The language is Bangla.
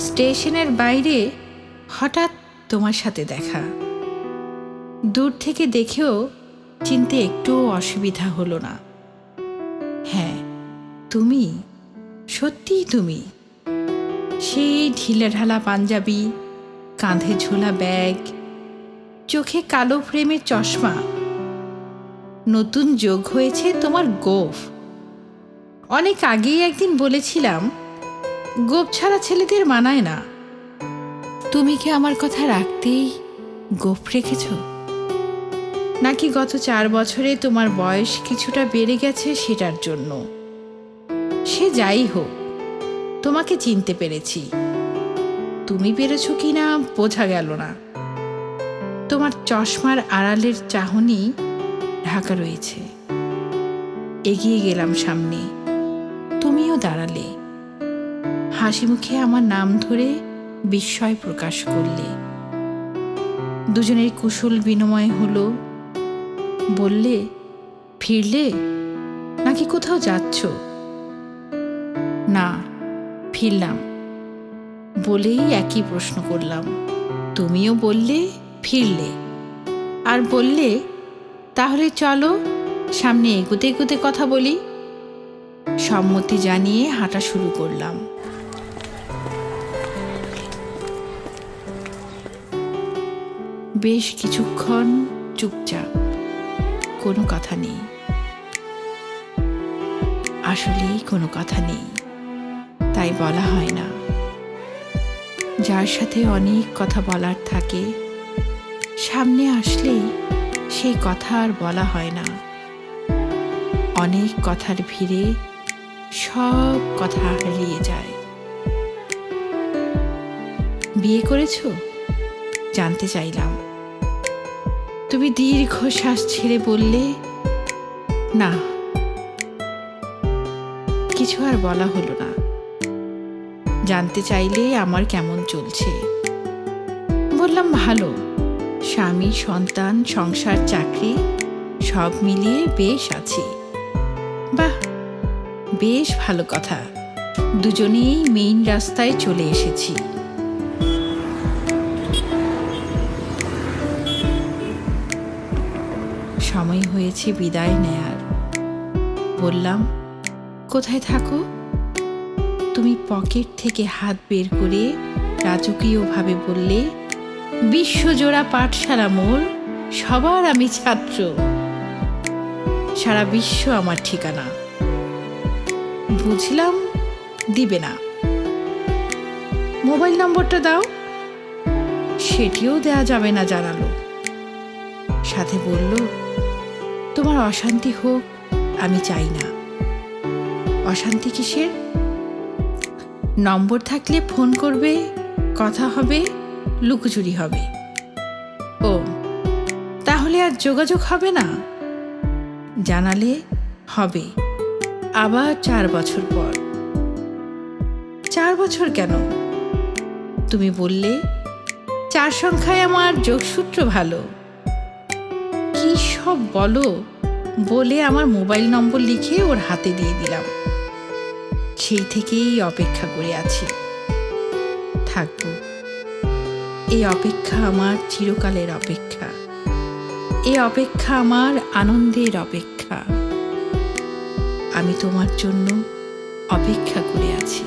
স্টেশনের বাইরে হঠাৎ তোমার সাথে দেখা। দূর থেকে দেখেও চিনতে একটুও অসুবিধা হলো না। হ্যাঁ, তুমি, সত্যিই তুমি। সেই ঢিলেঢালা পাঞ্জাবি, কাঁধে ঝোলা ব্যাগ, চোখে কালো ফ্রেমের চশমা। নতুন যোগ হয়েছে তোমার গোঁফ। অনেক আগেই একদিন বলেছিলাম, গোঁফ ছাড়া ছেলেদের মানায় না। তুমি কি আমার কথা রাখতেই গোঁফ রেখেছ? নাকি গত 4 বছরে তোমার বয়স কিছুটা বেড়ে গেছে সেটার জন্য? সে যাই হোক, তোমাকে চিনতে পেরেছি। তুমি পেরেছ কি না বোঝা গেল না। তোমার চশমার আড়ালের চাহনি ঢাকা রয়েছে। এগিয়ে গেলাম সামনে, তুমিও দাঁড়ালে। হাসি মুখে আমার নাম ধরে বিস্ময় প্রকাশ করলে। দুজনের কুশল বিনিময় হলো। বললে, ফিরলে নাকি কোথাও যাচ্ছ? না, ফিরলাম বলেই একই প্রশ্ন করলাম। তুমিও বললে ফিরলে, আর বললে তাহলে চলো সামনে এগোতে এগোতে কথা বলি। সম্মতি জানিয়ে হাঁটা শুরু করলাম। বেশ কিছুক্ষণ চুপচাপ, কোনো কথা নেই। আসলেই কোনো কথা নেই, তাই বলা হয় না। যার সাথে অনেক কথা বলার থাকে, সামনে আসলেই সেই কথা আর বলা হয় না। অনেক কথার ভিড়ে সব কথা হারিয়ে যায়। বিয়ে করেছো? জানতে চাইলাম। তুমি দীর্ঘশ্বাস ছেড়ে বললে, না। কিছু আর বলা হলো না। জানতে চাইলে আমার কেমন চলছে। বললাম, ভালো। স্বামী, সন্তান, সংসার, চাকরি সব মিলিয়ে বেশ আছি। বাহ, বেশ ভালো কথা। দুজনেই মেইন রাস্তায় চলে এসেছি। সময় হয়েছে বিদায় নেয়ার। বললাম, কোথায় থাকো? তুমি পকেট থেকে হাত বের করে রাজকীয়ভাবে বললে, বিশ্বজোড়া পাঠশালা মোর, সবার আমি ছাত্র। সারা বিশ্ব আমার ঠিকানা। বুঝলাম দিবে না। মোবাইল নম্বরটা দাও। সেটিও দেয়া যাবে না জানালো। সাথে বলল, তোমার অশান্তি হোক আমি চাই না। অশান্তি কিসের? নম্বর থাকলে ফোন করবে, কথা হবে, লুকোচুরি হবে। ও, তাহলে আর যোগাযোগ হবে না? জানালে হবে, আবার 4 বছর পর। 4 বছর কেন? তুমি বললে 4 সংখ্যায় আমার যোগসূত্র ভালো। কি সব বলো বলে আমার মোবাইল নম্বর লিখে ওর হাতে দিয়ে দিলাম। সেই থেকেই অপেক্ষা করে আছি। থাকবো। এই অপেক্ষা আমার চিরকালের অপেক্ষা। এই অপেক্ষা আমার আনন্দের অপেক্ষা। আমি তোমার জন্য অপেক্ষা করে আছি।